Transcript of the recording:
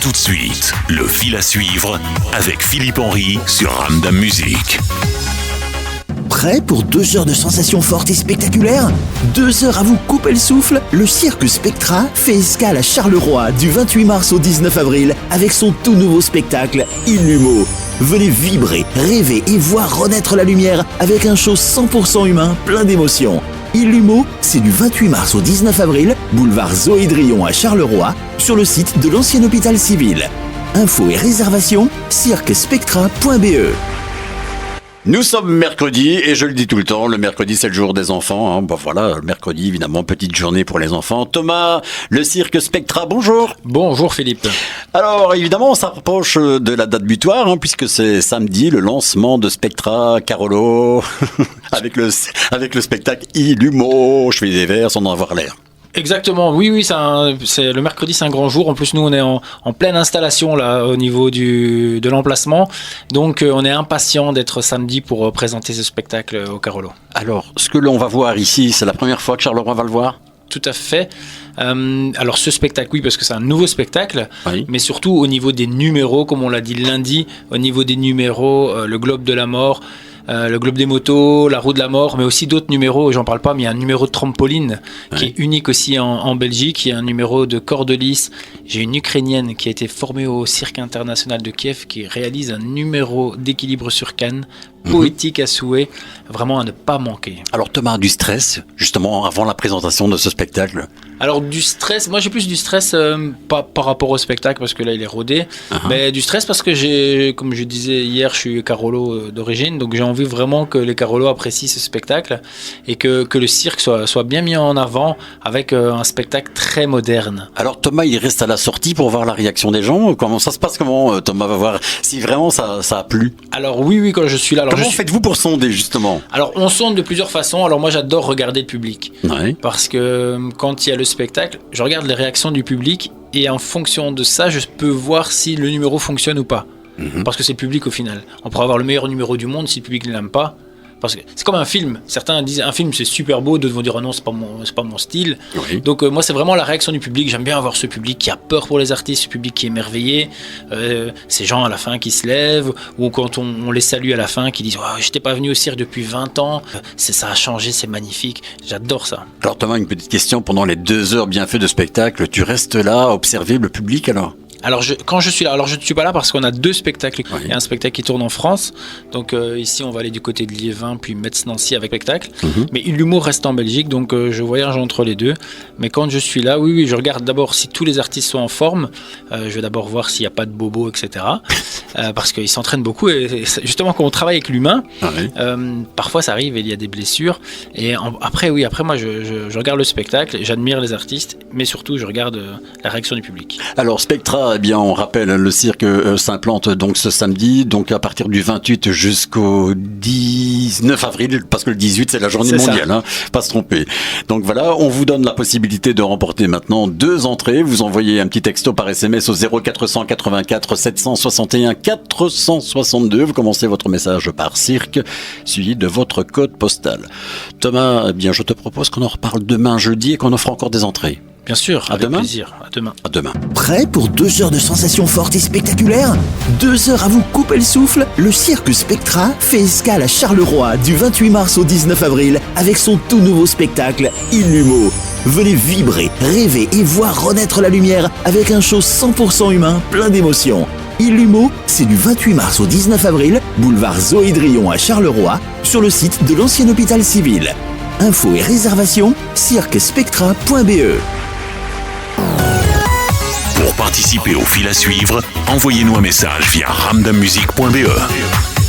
tout de suite, le fil à suivre avec Philippe Henry sur Ramdam Music. Prêt pour 2 heures de sensations fortes et spectaculaires ? 2 heures à vous couper le souffle ? Le cirque Spectra fait escale à Charleroi du 28 mars au 19 avril avec son tout nouveau spectacle Illumo. Venez vibrer, rêver et voir renaître la lumière avec un show 100% humain plein d'émotions. Illumo, c'est du 28 mars au 19 avril, boulevard Zoé Drillon à Charleroi, sur le site de l'ancien hôpital civil. Infos et réservations, cirquespectra.be. Nous sommes mercredi et je le dis tout le temps, le mercredi c'est le jour des enfants. Voilà, le mercredi évidemment, petite journée pour les enfants. Thomas, le cirque Spectra, bonjour. Bonjour Philippe. Alors évidemment on s'approche de la date butoir puisque c'est samedi le lancement de Spectra Carolo avec le spectacle Illumo. Je fais des vers sans en avoir l'air. Exactement, oui, c'est le mercredi, c'est un grand jour. En plus, nous, on est en pleine installation là au niveau de l'emplacement, donc on est impatient d'être samedi pour présenter ce spectacle au Carolo. Alors, ce que l'on va voir ici, c'est la première fois que Charleroi va le voir ? Tout à fait. Alors ce spectacle, oui, parce que c'est un nouveau spectacle, oui. Mais surtout au niveau des numéros, comme on l'a dit lundi, au niveau des numéros, le Globe de la Mort, le Globe des motos, la Roue de la Mort, mais aussi d'autres numéros, j'en parle pas, mais il y a un numéro de trampoline qui est unique aussi en Belgique, il y a un numéro de corde lisse. J'ai une Ukrainienne qui a été formée au Cirque International de Kiev qui réalise un numéro d'équilibre sur canne, poétique à souhait, vraiment à ne pas manquer. Alors Thomas, du stress, justement, avant la présentation de ce spectacle ? Alors du stress, moi j'ai plus du stress pas par rapport au spectacle parce que là il est rodé, mais du stress parce que comme je disais hier, je suis Carolo d'origine, donc j'ai envie vraiment que les Carolos apprécient ce spectacle et que le cirque soit bien mis en avant avec un spectacle très moderne. Alors Thomas, il reste à la sortie pour voir la réaction des gens. Comment ça se passe ? Comment Thomas va voir si vraiment ça a plu ? Alors oui, quand je suis là. Alors, comment faites-vous pour sonder justement ? Alors on sonde de plusieurs façons. Alors moi j'adore regarder le public parce que quand il y a le spectacle, je regarde les réactions du public et en fonction de ça, je peux voir si le numéro fonctionne ou pas. Parce que c'est le public au final. On pourrait avoir le meilleur numéro du monde si le public ne l'aime pas. Parce que c'est comme un film. Certains disent un film c'est super beau, d'autres vont dire oh non c'est pas mon style. Oui. Donc moi c'est vraiment la réaction du public. J'aime bien avoir ce public qui a peur pour les artistes, ce public qui est émerveillé, ces gens à la fin qui se lèvent ou quand on les salue à la fin qui disent oh, j'étais pas venu au cirque depuis 20 ans, ça a changé, c'est magnifique. J'adore ça. Alors Thomas, une petite question, pendant les 2 heures bien faites de spectacle, tu restes là à observer le public alors ? Alors quand je suis là, alors je ne suis pas là parce qu'on a 2 spectacles. Il y a un spectacle qui tourne en France, donc ici on va aller du côté de Liévin puis Metz-Nancy avec spectacle. Mais l'humour reste en Belgique, donc je voyage entre les deux. Mais quand je suis là, oui, je regarde d'abord si tous les artistes sont en forme. Je vais d'abord voir s'il n'y a pas de bobos, etc. Parce qu'ils s'entraînent beaucoup et justement quand on travaille avec l'humain, parfois ça arrive et il y a des blessures. Et après moi je regarde le spectacle, j'admire les artistes, mais surtout je regarde la réaction du public. Alors Spectra, eh bien, on rappelle, le cirque s'implante donc ce samedi, donc à partir du 28 jusqu'au 19 avril, parce que le 18 c'est la journée mondiale, pas se tromper. Donc voilà, on vous donne la possibilité de remporter maintenant 2 entrées. Vous envoyez un petit texto par SMS au 0484 761 462. Vous commencez votre message par cirque, suivi de votre code postal. Thomas, eh bien, je te propose qu'on en reparle demain jeudi et qu'on offre encore des entrées. Bien sûr, avec plaisir. À demain. Prêt pour 2 heures de sensations fortes et spectaculaires ? 2 heures à vous couper le souffle ? Le cirque Spectra fait escale à Charleroi du 28 mars au 19 avril avec son tout nouveau spectacle Illumo. Venez vibrer, rêver et voir renaître la lumière avec un show 100% humain plein d'émotions. Illumo, c'est du 28 mars au 19 avril, boulevard Zoé Drillon à Charleroi, sur le site de l'ancien hôpital civil. Infos et réservations, cirquespectra.be. Pour participer au fil à suivre, envoyez-nous un message via ramdammusic.be.